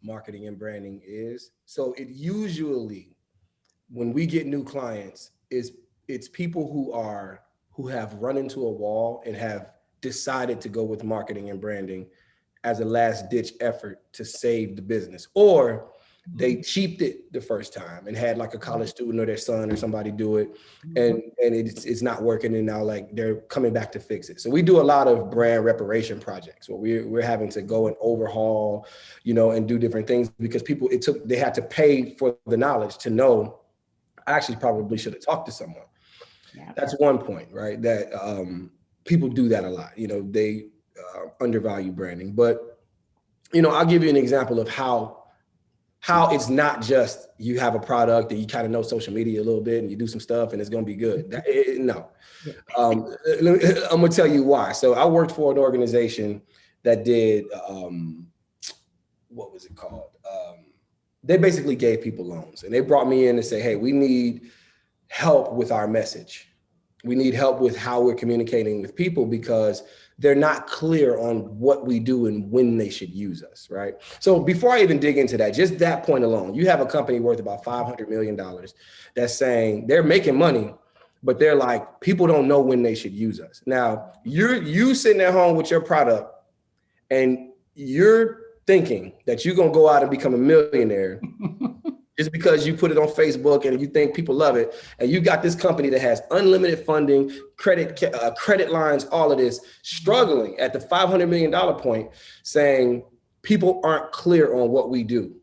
marketing and branding is. So it usually, when we get new clients, it's people who have run into a wall and have decided to go with marketing and branding as a last ditch effort to save the business, or they cheaped it the first time and had like a college student or their son or somebody do it, and it's not working, and now like they're coming back to fix it. So we do a lot of brand reparation projects where we're having to go and overhaul, and do different things, because they had to pay for the knowledge to know I actually probably should have talked to someone. Yeah. That's one point, right? That people do that a lot. They undervalue branding, but I'll give you an example of how it's not just you have a product and you kind of know social media a little bit and you do some stuff and it's going to be good. No. I'm going to tell you why. So I worked for an organization that did, what was it called? They basically gave people loans, and they brought me in to say, hey, we need help with our message. We need help with how we're communicating with people, because they're not clear on what we do and when they should use us, right? So before I even dig into that, just that point alone, you have a company worth about $500 million that's saying they're making money, but they're like, people don't know when they should use us. Now, you sitting at home with your product, and you're thinking that you're going to go out and become a millionaire just because you put it on Facebook and you think people love it, and you got this company that has unlimited funding, credit lines, all of this, struggling at the $500 million point, saying people aren't clear on what we do.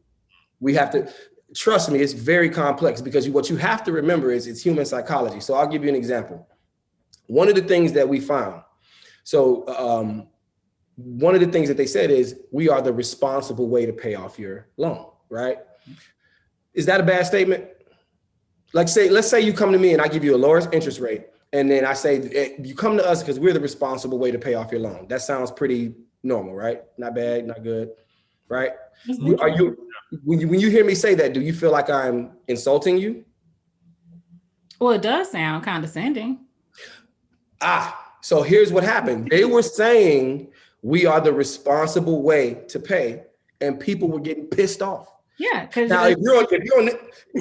We have to, trust me, it's very complex, because what you have to remember is it's human psychology. So I'll give you an example. One of the things that we found, one of the things that they said is, we are the responsible way to pay off your loan, right? Is that a bad statement? Let's say you come to me and I give you a lower interest rate, and then I say, you come to us because we're the responsible way to pay off your loan. That sounds pretty normal, right? Not bad, not good, right? When you hear me say that, do you feel like I'm insulting you? Well, it does sound condescending. So here's what happened. They were saying we are the responsible way to pay, and people were getting pissed off. Yeah, because now if you're on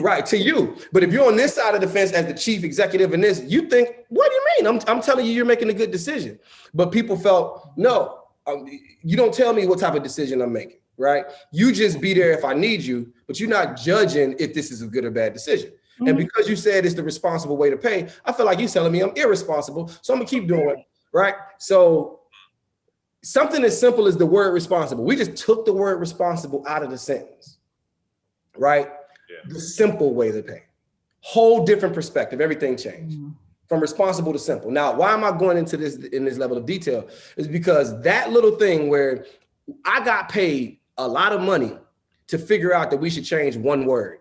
right to you, but if you're on this side of the fence as the chief executive in this, you think, what do you mean? I'm telling you, you're making a good decision. But people felt, no, you don't tell me what type of decision I'm making, right? You just be there if I need you, but you're not judging if this is a good or bad decision. Mm-hmm. And because you said it's the responsible way to pay, I feel like you're telling me I'm irresponsible, so I'm gonna keep doing it, right? So something as simple as the word responsible, we just took the word responsible out of the sentence, right? Yeah. The simple way to pay, whole different perspective, everything changed. Mm-hmm. From responsible to simple. Now, why am I going into this in this level of detail? Is because that little thing where I got paid a lot of money to figure out that we should change one word.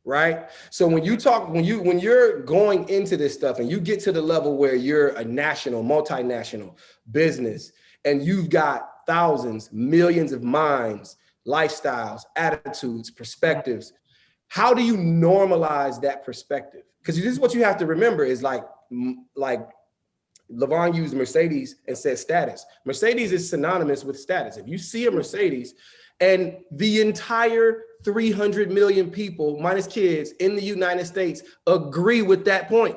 Right? So when you're going into this stuff and you get to the level where you're a national, multinational business and you've got thousands, millions of minds, lifestyles, attitudes, perspectives, how do you normalize that perspective? Because this is what you have to remember is like LaVon used Mercedes and said status. Mercedes is synonymous with status. If you see a Mercedes and the entire 300 million people minus kids in the United States agree with that point.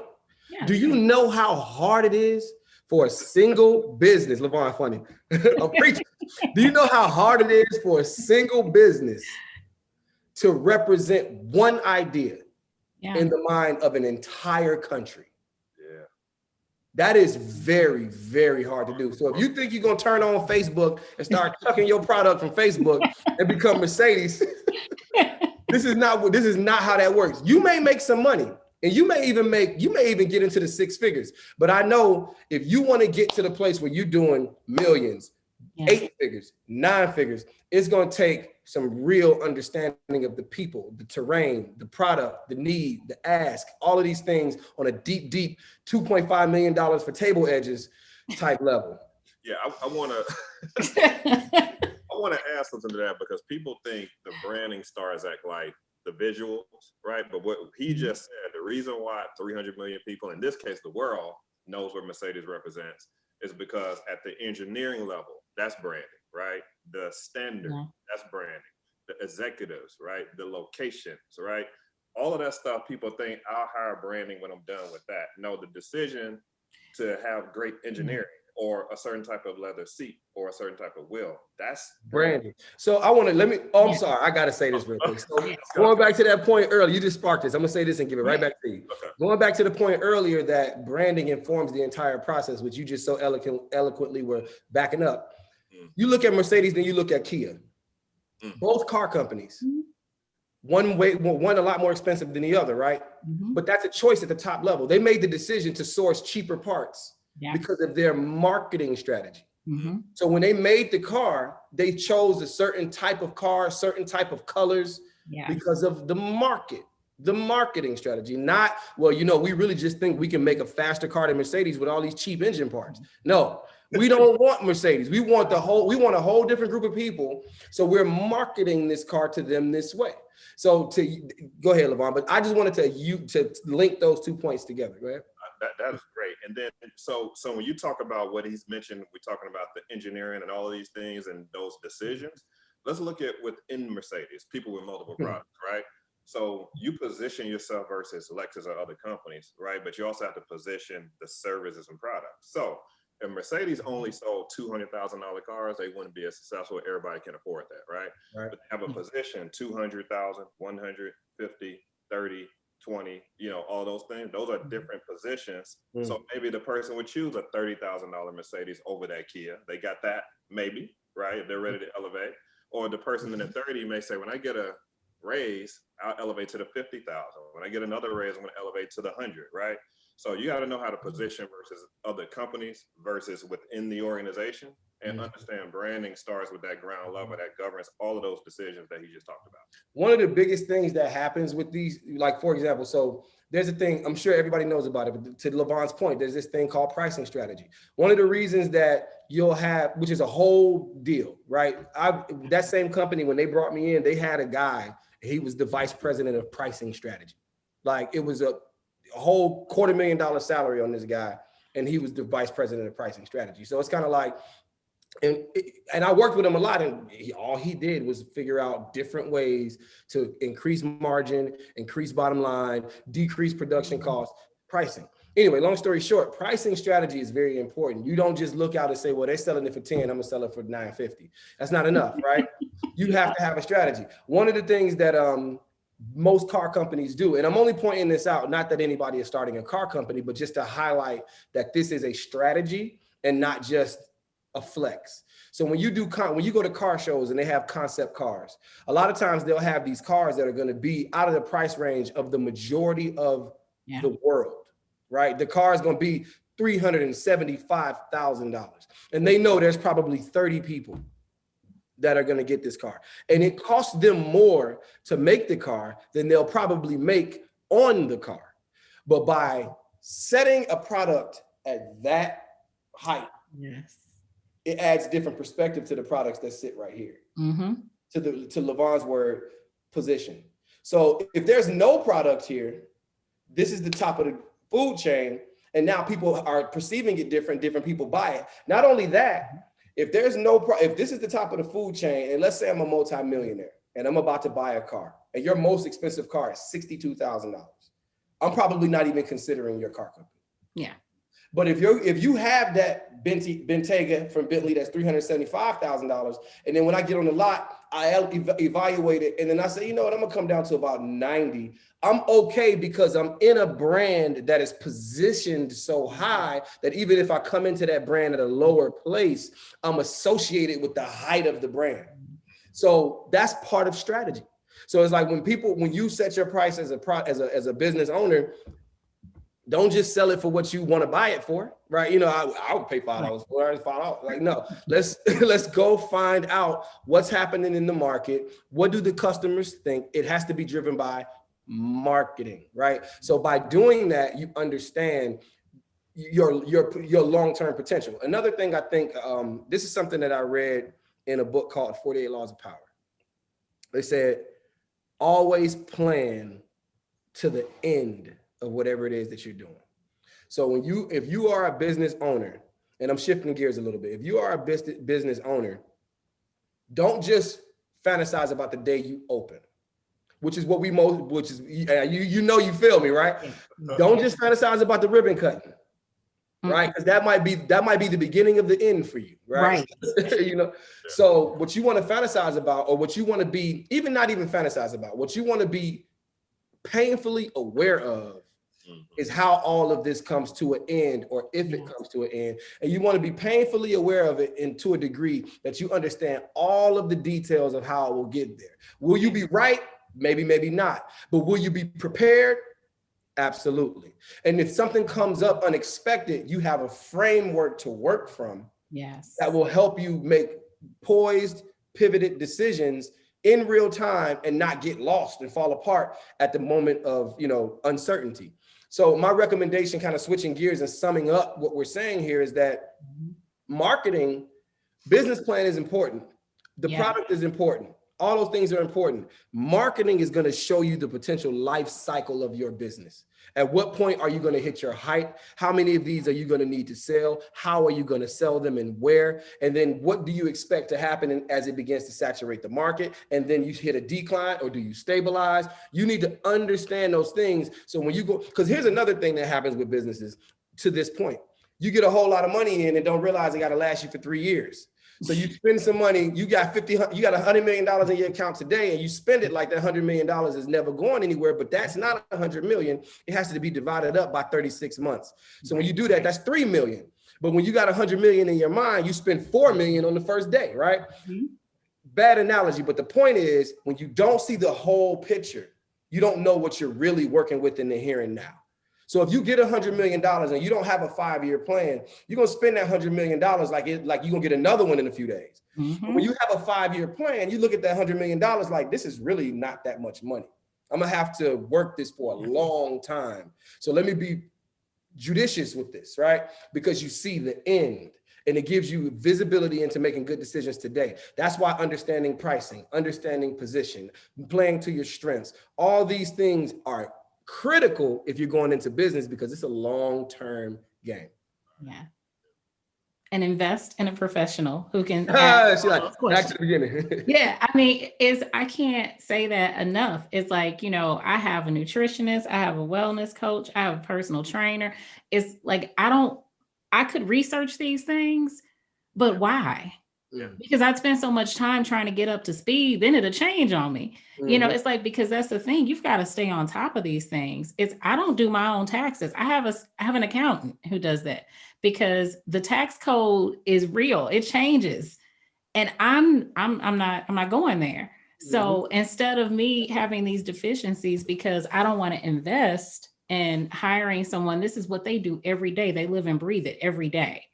Yeah. Do you know how hard it is for a single business? LaVon, funny. A preacher. Do you know how hard it is for a single business to represent one idea in the mind of an entire country? Yeah. That is very, very hard to do. So if you think you're going to turn on Facebook and start chucking your product from Facebook and become Mercedes, this is not how that works. You may make some money and you may even get into the 6 figures. But I know if you want to get to the place where you're doing millions, 8 figures, 9 figures, it's going to take some real understanding of the people, the terrain, the product, the need, the ask, all of these things on a deep $2.5 million for table edges type level. Yeah, I want to add something to that because people think the branding stars at like the visuals, right? But what he just said, the reason why 300 million people, in this case, the world, knows what Mercedes represents is because at the engineering level, that's branding, right? The standard, that's branding. The executives, right? The locations, right? All of that stuff, people think I'll hire branding when I'm done with that. No, the decision to have great engineering or a certain type of leather seat or a certain type of wheel, that's branding. So I'm sorry, I gotta say this real quick. So going back to that point earlier, you just sparked this. I'm gonna say this and give it right back to you. Okay. Going back to the point earlier that branding informs the entire process, which you just so eloquently were backing up. You look at Mercedes, then you look at Kia. Both car companies, one a lot more expensive than the other, right? But that's a choice at the top level. They made the decision to source cheaper parts because of their marketing strategy. So when they made the car, they chose a certain type of car, certain type of colors because of the marketing strategy. Not, well, we really just think we can make a faster car than Mercedes with all these cheap engine parts. No. We don't want Mercedes. We want a whole different group of people. So we're marketing this car to them this way. So go ahead, LaVon, but I just wanted to link those 2 points together. Go ahead. That is great. And then, so when you talk about what he's mentioned, we're talking about the engineering and all of these things and those decisions. Let's look at within Mercedes, people with multiple products, right? So you position yourself versus Lexus or other companies, right? But you also have to position the services and products. So if Mercedes only sold $200,000 cars, they wouldn't be as successful. Everybody can afford that, right? But they have a position, 200,000, 100, 50, 30, 20, all those things. Those are different positions. So maybe the person would choose a $30,000 Mercedes over that Kia. They got that, maybe, right? If they're ready to elevate. Or the person in the 30 may say, when I get a raise, I'll elevate to the 50,000. When I get another raise, I'm going to elevate to the 100, right? So you got to know how to position versus other companies versus within the organization, and understand branding starts with that ground level that governs all of those decisions that he just talked about. One of the biggest things that happens with these, like for example, so there's a thing, I'm sure everybody knows about it, but to LaVon's point, there's this thing called pricing strategy. One of the reasons that you'll have, which is a whole deal, right? That same company, when they brought me in, they had a guy, he was the vice president of pricing strategy. Like it was a whole $250,000 salary on this guy, and he was the vice president of pricing strategy. So it's kind of like, And I worked with him a lot, and all he did was figure out different ways to increase margin, increase bottom line, decrease production costs, pricing. Anyway, long story short, pricing strategy is very important. You don't just look out and say, well, they're selling it for 10, I'm gonna sell it for $9.50. That's not enough, right? You have to have a strategy. One of the things that most car companies do, and I'm only pointing this out, not that anybody is starting a car company, but just to highlight that this is a strategy and not just a flex. So when you go to car shows and they have concept cars, a lot of times they'll have these cars that are going to be out of the price range of the majority of the world, right? The car is going to be $375,000, and they know there's probably 30 people that are going to get this car, and it costs them more to make the car than they'll probably make on the car. But by setting a product at that height, it adds different perspective to the products that sit right here, to LaVon's word, position. So if there's no product here, this is the top of the food chain, and now people are perceiving it different people buy it. Not only that, if this is the top of the food chain, and let's say I'm a multi-millionaire and I'm about to buy a car, and your most expensive car is $62,000, I'm probably not even considering your car company. Yeah. But if you have that Bentayga from Bentley that's $375,000, and then when I get on the lot, I evaluate it, and then I say, you know what, I'm gonna come down to about 90. I'm okay because I'm in a brand that is positioned so high that even if I come into that brand at a lower place, I'm associated with the height of the brand. So that's part of strategy. So it's like when you set your price as a business owner, don't just sell it for what you want to buy it for, right? You know, I would pay $5 for it, $5. Like, no, let's go find out what's happening in the market. What do the customers think? It has to be driven by marketing, right? So by doing that, you understand your long-term potential. Another thing I think, this is something that I read in a book called 48 Laws of Power. They said, always plan to the end of whatever it is that you're doing. So if you are a business owner, and I'm shifting gears a little bit, if you are a business owner, don't just fantasize about the day you open, which is what you feel me, right? Don't just fantasize about the ribbon cutting, right? Because that might be the beginning of the end for you, right? You know, so what you want to fantasize about, or what you want to be, not even fantasize about, what you want to be painfully aware of is how all of this comes to an end, or if it comes to an end. And you want to be painfully aware of it, and to a degree that you understand all of the details of how it will get there. Will you be right? Maybe, maybe not. But will you be prepared? Absolutely. And if something comes up unexpected, you have a framework to work from that will help you make poised, pivoted decisions in real time and not get lost and fall apart at the moment of, uncertainty. So my recommendation, kind of switching gears and summing up what we're saying here, is that marketing, business plan is important. The product is important. All those things are important. Marketing is going to show you the potential life cycle of your business. At what point are you going to hit your height? How many of these are you going to need to sell? How are you going to sell them, and where? And then what do you expect to happen as it begins to saturate the market? And then you hit a decline, or do you stabilize? You need to understand those things. So when you go, because here's another thing that happens with businesses to this point. You get a whole lot of money in and don't realize it got to last you for 3 years. So you spend some money, you got $100 million in your account today, and you spend it like that $100 million is never going anywhere, but that's not $100 million. It has to be divided up by 36 months. So when you do that, that's 3 million. But when you got $100 million in your mind, you spend 4 million on the first day, right? Bad analogy, but the point is, when you don't see the whole picture, you don't know what you're really working with in the here and now. So if you get $100 million and you don't have a 5-year plan, you're going to spend that $100 million like you're going to get another one in a few days. But when you have a 5-year plan, you look at that $100 million like, this is really not that much money. I'm going to have to work this for a long time. So let me be judicious with this, right? Because you see the end, and it gives you visibility into making good decisions today. That's why understanding pricing, understanding position, playing to your strengths, all these things are critical if you're going into business, because it's a long-term game. and invest in a professional who can ask She's all like, those back to questions. the beginning. Yeah, I mean, I can't say that enough. It's like, I have a nutritionist, I have a wellness coach, I have a personal trainer. It's like, I could research these things, but why? Yeah. Because I'd spend so much time trying to get up to speed, then it'll change on me. It's like, because that's the thing, you've got to stay on top of these things. I don't do my own taxes. I have an accountant who does that, because the tax code is real. It changes. And I'm not going there. So instead of me having these deficiencies because I don't want to invest in hiring someone, this is what they do every day. They live and breathe it every day.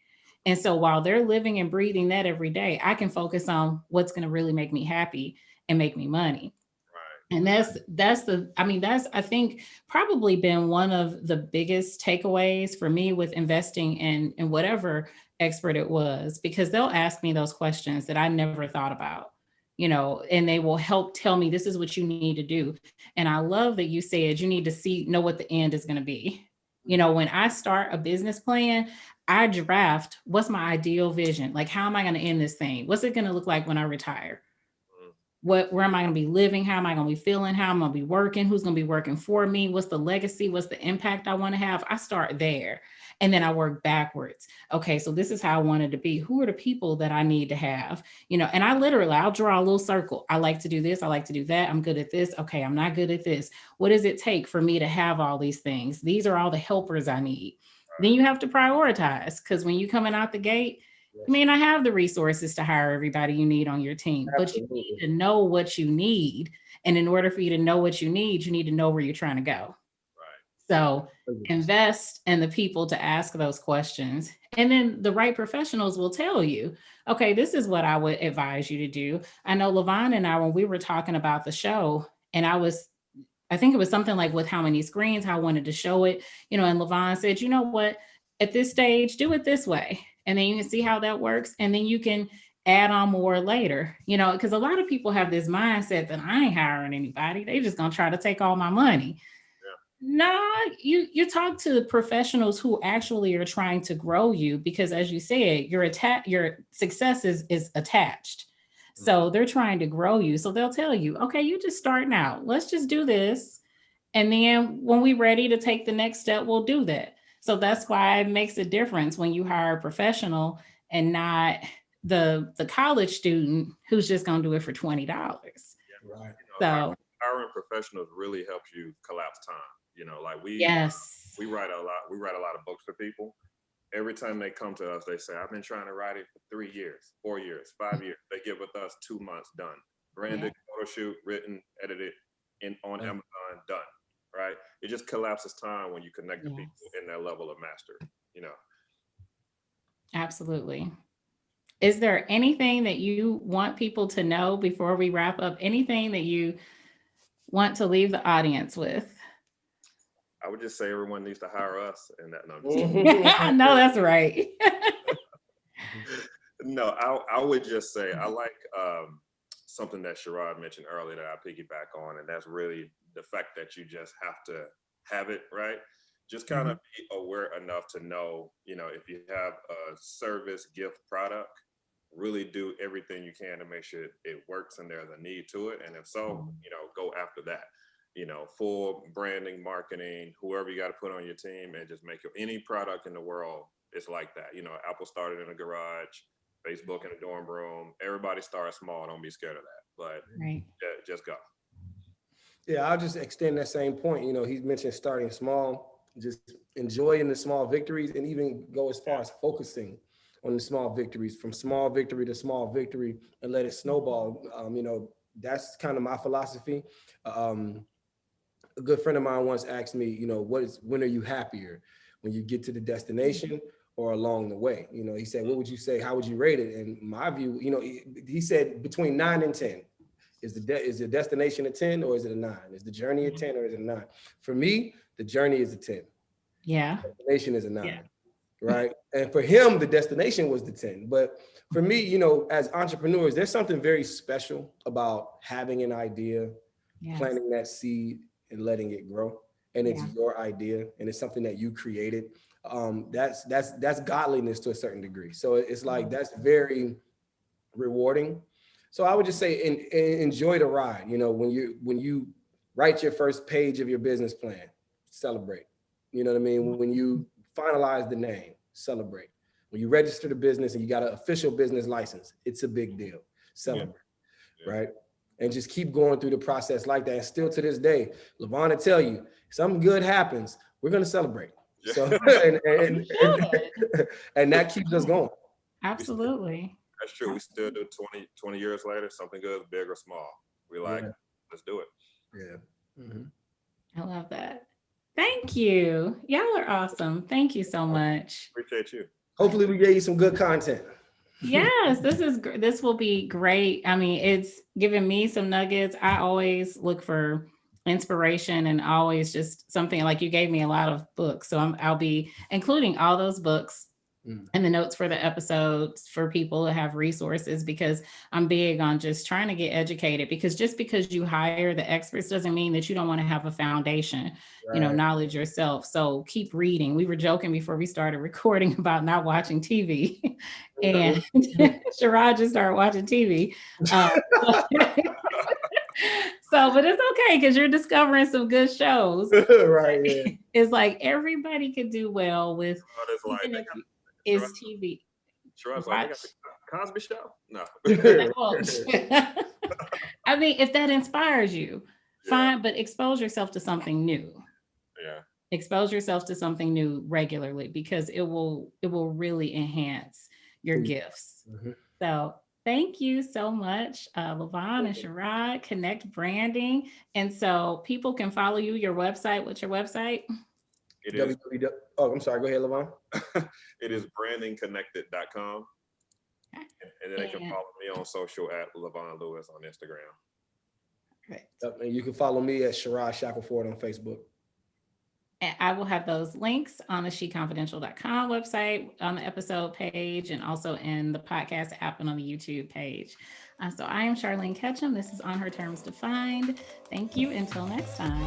And so while they're living and breathing that every day, I can focus on what's going to really make me happy and make me money. Right. And that's I think probably been one of the biggest takeaways for me with investing in whatever expert it was, because they'll ask me those questions that I never thought about, and they will help tell me this is what you need to do. And I love that you said you need to know what the end is going to be. When I start a business plan, I draft what's my ideal vision. Like, how am I going to end this thing? What's it going to look like when I retire? Where am I going to be living? How am I going to be feeling? How am I going to be working? Who's going to be working for me? What's the legacy? What's the impact I want to have? I start there and then I work backwards. Okay, so this is how I wanted to be. Who are the people that I need to have? And I'll draw a little circle. I like to do this. I like to do that. I'm good at this. Okay, I'm not good at this. What does it take for me to have all these things? These are all the helpers I need. Then you have to prioritize, because when you coming out the gate, you may not have the resources to hire everybody you need on your team, but you need to know what you need. And in order for you to know what you need to know where you're trying to go. Right. So invest in the people to ask those questions. And then the right professionals will tell you, okay, this is what I would advise you to do. I know LaVon and I, when we were talking about the show, and I think it was something like with how many screens, how I wanted to show it, and LaVon said, you know what, at this stage, do it this way. And then you can see how that works. And then you can add on more later, because a lot of people have this mindset that I ain't hiring anybody. They just going to try to take all my money. No, you talk to professionals who actually are trying to grow you, because as you said, your success is attached. So they're trying to grow you. So they'll tell you, okay, you're just starting out. Let's just do this. And then when we're ready to take the next step, we'll do that. So that's why it makes a difference when you hire a professional and not the college student who's just going to do it for $20. Right. So hiring professionals really helps you collapse time. Like we write a lot of books for people. Every time they come to us, they say, I've been trying to write it for 3 years, 4 years, 5 years. They give with us 2 months, done. Branded, photo shoot, written, edited, on Amazon, done. Right? It just collapses time when you connect to people in that level of mastery, Absolutely. Is there anything that you want people to know before we wrap up? Anything that you want to leave the audience with? I would just say everyone needs to hire us, and that. No, that's right. No, I would just say I like something that Sherrod mentioned earlier that I piggyback on, and that's really the fact that you just have to have it, right? Just kind of be aware enough to know, if you have a service, gift, product, really do everything you can to make sure it works and there's a need to it. And if so, go after that. Full branding, marketing, whoever you got to put on your team, and just make any product in the world. It's like that. Apple started in a garage, Facebook in a dorm room. Everybody starts small. Don't be scared of that. But just go. Yeah, I'll just extend that same point. He mentioned starting small, just enjoying the small victories, and even go as far as focusing on the small victories, from small victory to small victory, and let it snowball. That's kind of my philosophy. A good friend of mine once asked me, when are you happier? When you get to the destination or along the way? He said, what would you say? How would you rate it? And my view, he said between 9 and 10. Is the destination a 10 or is it a 9? Is the journey a 10 or is it a 9? For me, the journey is a 10. Yeah. The destination is a 9. Yeah. Right. And for him, the destination was the 10. But for me, as entrepreneurs, there's something very special about having an idea, planting that seed and letting it grow. And it's your idea, and it's something that you created. that's godliness to a certain degree. So it's like, that's very rewarding. So I would just say enjoy the ride. You know, when you write your first page of your business plan, celebrate. You know what I mean? When you finalize the name, celebrate. When you register the business and you got an official business license, it's a big deal. Celebrate, right? And just keep going through the process like that. And still to this day, LaVon will tell you, something good happens, we're going to celebrate. So, and that keeps us going. Absolutely. That's true. We still do 20 years later, something good, big or small. We like, let's do it. Yeah. Mm-hmm. I love that. Thank you. Y'all are awesome. Thank you so much. Appreciate you. Hopefully we gave you some good content. Yes, this will be great. I mean, it's giving me some nuggets. I always look for inspiration and always just something, like you gave me a lot of books. So I'll be including all those books and the notes for the episodes for people to have resources, because I'm big on just trying to get educated, because just because you hire the experts doesn't mean that you don't want to have a foundation, knowledge yourself. So keep reading. We were joking before we started recording about not watching TV and Sherrod just started watching TV. So, but it's okay, because you're discovering some good shows. Right. Yeah. It's like everybody could do well with is TV. Sherrod's like, they got the Cosby Show? No. I mean, if that inspires you, fine, but expose yourself to something new. Yeah. Expose yourself to something new regularly, because it will really enhance your gifts. Mm-hmm. So thank you so much, LaVon and Sherrod, Connect Branding. And so people can follow you, your website. What's your website? It is. Oh, I'm sorry. Go ahead, LaVon. It is brandingconnected.com. And then they can follow me on social at LaVon Lewis on Instagram. Great. And you can follow me at Sherrod Shackelford on Facebook. And I will have those links on the SheConfidential.com website, on the episode page, and also in the podcast app and on the YouTube page. So I am Charlene Ketchum. This is On Her Terms Defined. Thank you. Until next time.